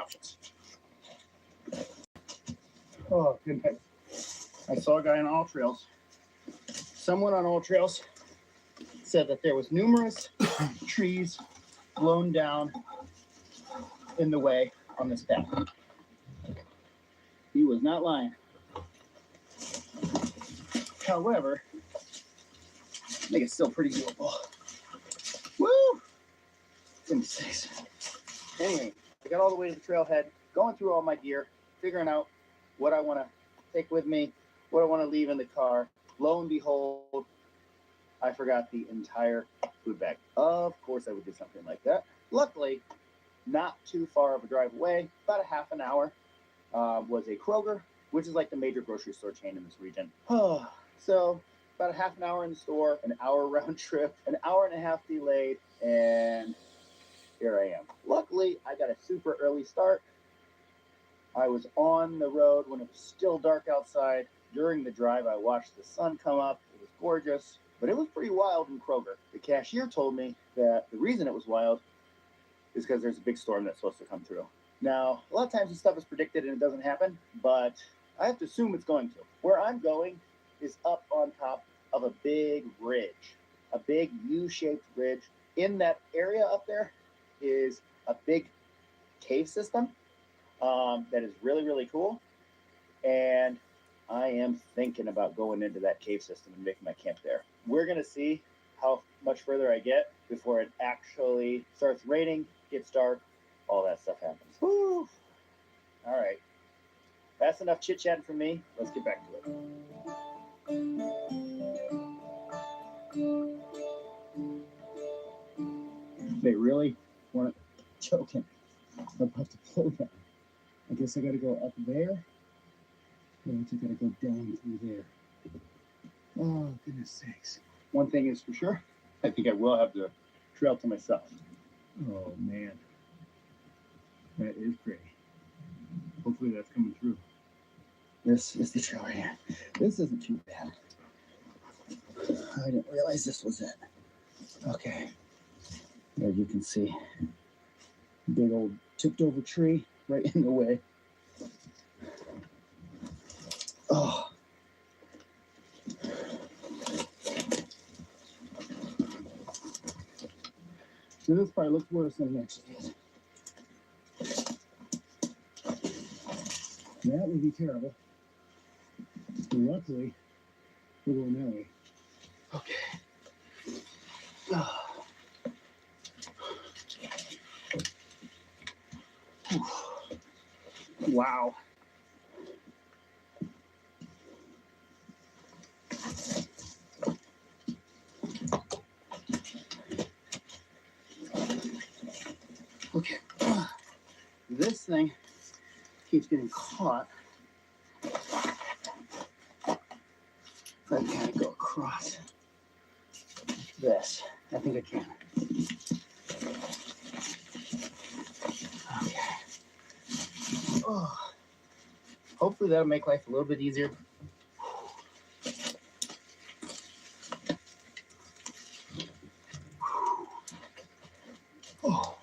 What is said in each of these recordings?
options. Oh, goodness. I saw a guy on All Trails. Someone on All Trails said that there was numerous trees blown down in the way on this path. He was not lying. However, I think it's still pretty doable. Woo! Goodness. Anyway, I got all the way to the trailhead, going through all my gear, figuring out what I want to take with me, what I want to leave in the car. Lo and behold, I forgot the entire food bag. Of course I would do something like that. Luckily, not too far of a drive away, about a half an hour, was a Kroger, which is like the major grocery store chain in this region. So about a half an hour in the store, an hour round trip, an hour and a half delayed, and here I am. Luckily, I got a super early start. I was on the road when it was still dark outside. During the drive, I watched the sun come up. It was gorgeous, but it was pretty wild in Kroger. The cashier told me that the reason it was wild is because there's a big storm that's supposed to come through. Now, a lot of times this stuff is predicted and it doesn't happen, but I have to assume it's going to. Where I'm going is up on top of a big ridge, a big U-shaped ridge. In that area up there is a big cave system that is really, really cool. And I am thinking about going into that cave system and making my camp there. We're going to see how much further I get before it actually starts raining, gets dark, all that stuff happens. Woo! All right. That's enough chit-chatting from me. Let's get back to it. They really weren't joking about the pull down. I guess I got to go up there. I got to go down through there. Oh, goodness sakes. One thing is for sure, I think I will have the trail to myself. Oh, man. That is pretty. Hopefully that's coming through. This is the trail right here. This isn't too bad. I didn't realize this was it. Okay. There you can see. Big old tipped over tree right in the way. Oh. So this part looks worse than it actually is. That would be terrible. Luckily, we're going that way. Okay. Oh. Wow. Okay. This thing keeps getting caught. If I kind of go across this, I think I can. Okay. Oh. Hopefully that'll make life a little bit easier. Oh.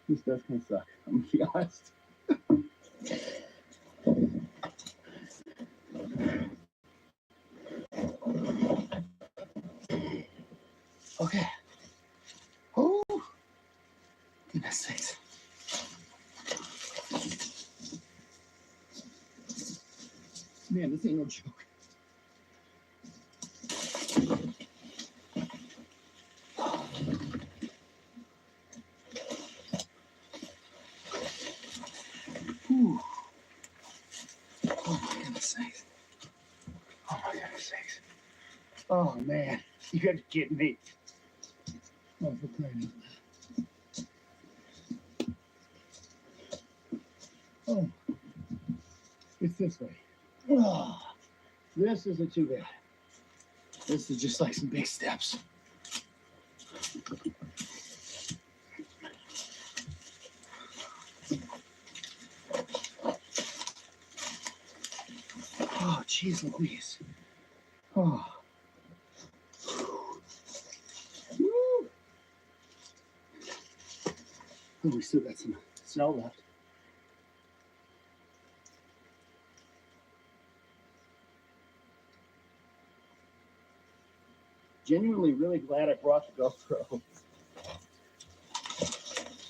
This does kind of suck, I'm gonna be honest. Okay. Oh, goodness sakes. Man, this ain't no joke. Whew. Oh my goodness sakes. Oh my goodness sakes. Oh man, you gotta be kidding me. Oh, for crying out loud. Oh, it's this way. Oh, this isn't too bad. This is just like some big steps. Oh, jeez Louise. Oh. Woo. Oh, we still got some snow left. Genuinely really glad I brought the GoPro.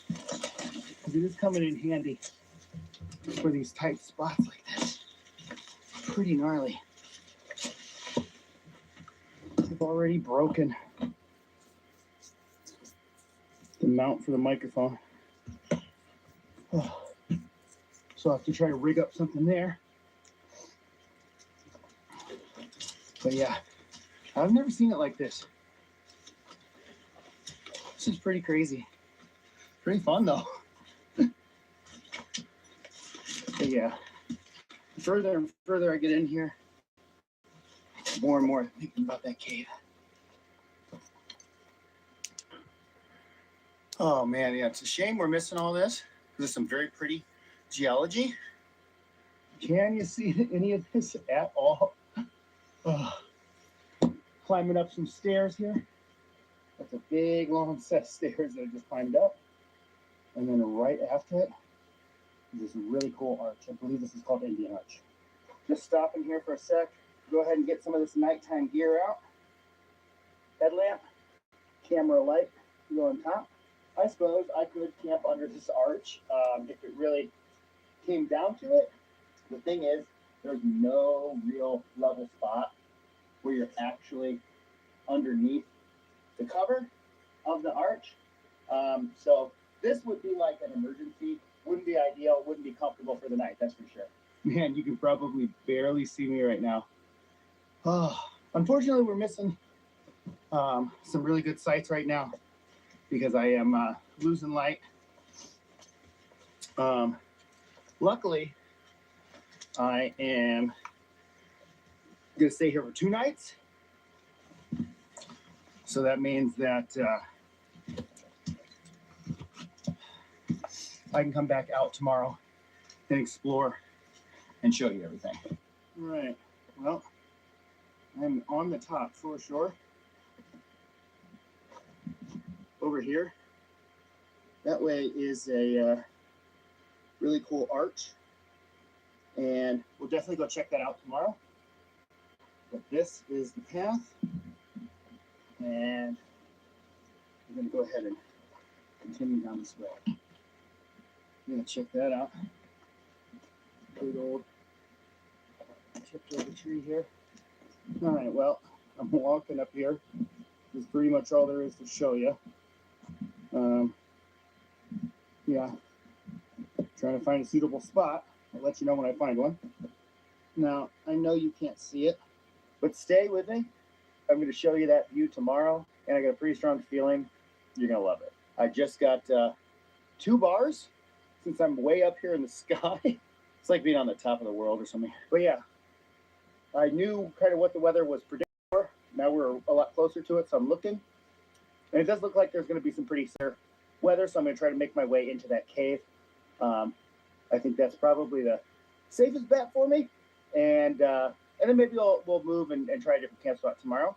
Because it is coming in handy for these tight spots like this. Pretty gnarly. I've already broken the mount for the microphone. Oh. So I'll have to try to rig up something there. But yeah, I've never seen it like this. This is pretty crazy. Pretty fun though. But yeah, the further and further I get in here, more and more thinking about that cave. Oh man, yeah, it's a shame we're missing all this. There's some very pretty geology. Can you see any of this at all? Climbing up some stairs here. That's a big long set of stairs that I just climbed up. And then right after it, this really cool arch. I believe this is called Indian Arch. Just stopping here for a sec. Go ahead and get some of this nighttime gear out. Headlamp, camera light, go on top. I suppose I could camp under this arch if it really came down to it. The thing is, there's no real level spot where you're actually underneath the cover of the arch. So this would be like an emergency. Wouldn't be ideal, wouldn't be comfortable for the night, that's for sure. Man, you can probably barely see me right now. Oh, unfortunately, we're missing some really good sights right now because I am losing light. Luckily, I am gonna stay here for 2 nights. So that means that I can come back out tomorrow and explore and show you everything. All right, well, I'm on the top for sure. Over here, that way is a really cool arch. And we'll definitely go check that out tomorrow. But this is the path. And we're gonna go ahead and continue down this way. I'm gonna check that out. Good old tipped over tree here. All right, well, I'm walking up here. This is pretty much all there is to show you. Yeah, trying to find a suitable spot. I'll let you know when I find one. Now, I know you can't see it, but stay with me. I'm going to show you that view tomorrow, and I got a pretty strong feeling you're going to love it. I just got 2 bars since I'm way up here in the sky. It's like being on the top of the world or something. But yeah, I knew kind of what the weather was predicted for. Now we're a lot closer to it, so I'm looking. And it does look like there's going to be some pretty severe weather, so I'm going to try to make my way into that cave. I think that's probably the safest bet for me. And then maybe we'll move and try a different camp spot tomorrow.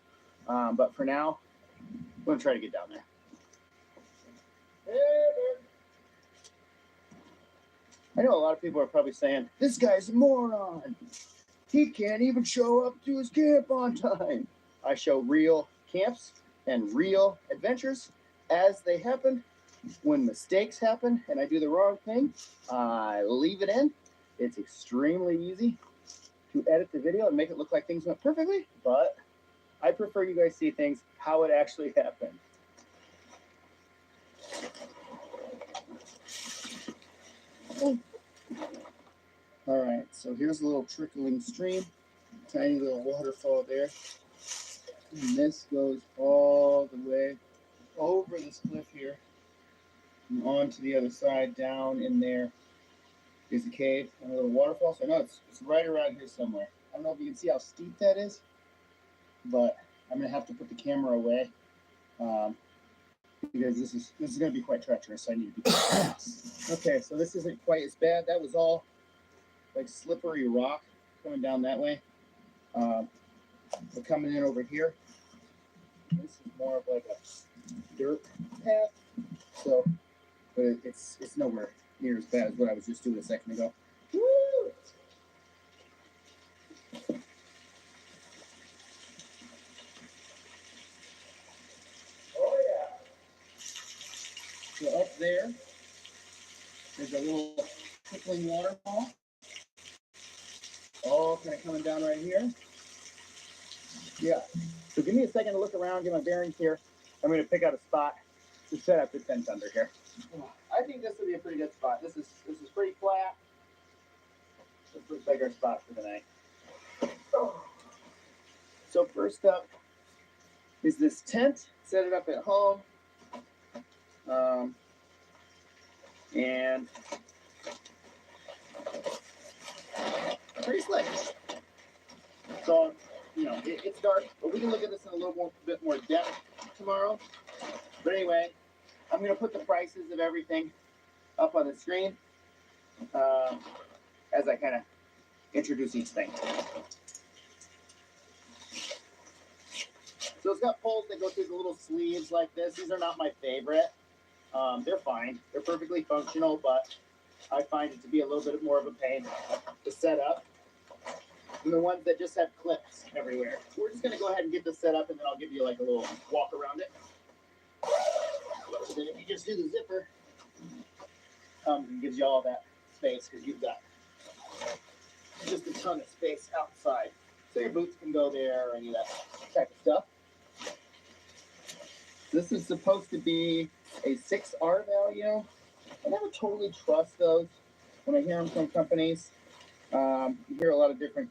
But for now, I'm going to try to get down there. Hey, I know a lot of people are probably saying, this guy's a moron. He can't even show up to his camp on time. I show real camps and real adventures as they happen. When mistakes happen and I do the wrong thing, I leave it in. It's extremely easy to edit the video and make it look like things went perfectly, but I prefer you guys see things how it actually happened. All right, so here's a little trickling stream, tiny little waterfall there. And this goes all the way over this cliff here and on to the other side. Down in there is a cave and a little waterfall. So I know it's right around here somewhere. I don't know if you can see how steep that is, but I'm gonna have to put the camera away because this is gonna be quite treacherous. So I need to be careful. Okay, so this isn't quite as bad. That was all like slippery rock coming down that way. But coming in over here, this is more of like a dirt path. So, but it's nowhere near as bad as what I was just doing a second ago. Woo! Oh yeah. So up there's a little trickling waterfall. All kind of coming down right here. Yeah. So give me a second to look around, get my bearings here. I'm going to pick out a spot to set up the tent under here. I think this would be a pretty good spot. This is pretty flat. This looks like our spot for the night. Oh. So first up is this tent. Set it up at home. And pretty slick. So, you know, it's dark, but we can look at this in a little bit more depth tomorrow. But anyway, I'm going to put the prices of everything up on the screen as I kind of introduce each thing. So it's got poles that go through the little sleeves like this. These are not my favorite. They're fine. They're perfectly functional, but I find it to be a little bit more of a pain to set up than the ones that just have clips everywhere. We're just going to go ahead and get this set up, and then I'll give you like a little walk around it. So then if you just do the zipper, it gives you all that space because you've got just a ton of space outside. So your boots can go there or any of that type of stuff. This is supposed to be a 6R value. I never totally trust those when I hear them from companies. You hear a lot of different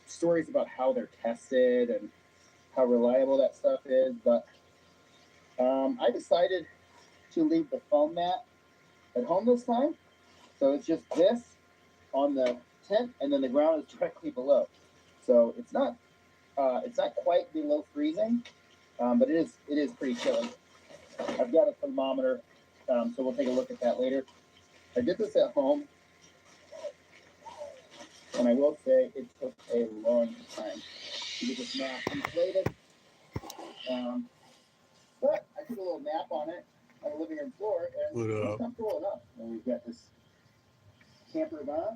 stories about how they're tested and how reliable that stuff is, but I decided to leave the foam mat at home this time. So it's just this on the tent, and then the ground is directly below. So it's not quite below freezing, but it is pretty chilly. I've got a thermometer, so we'll take a look at that later. I did this at home, and I will say it took a long time to get this mat inflated. But I took a little nap on it on the living room floor, and it's comfortable enough. And we've got this camper box.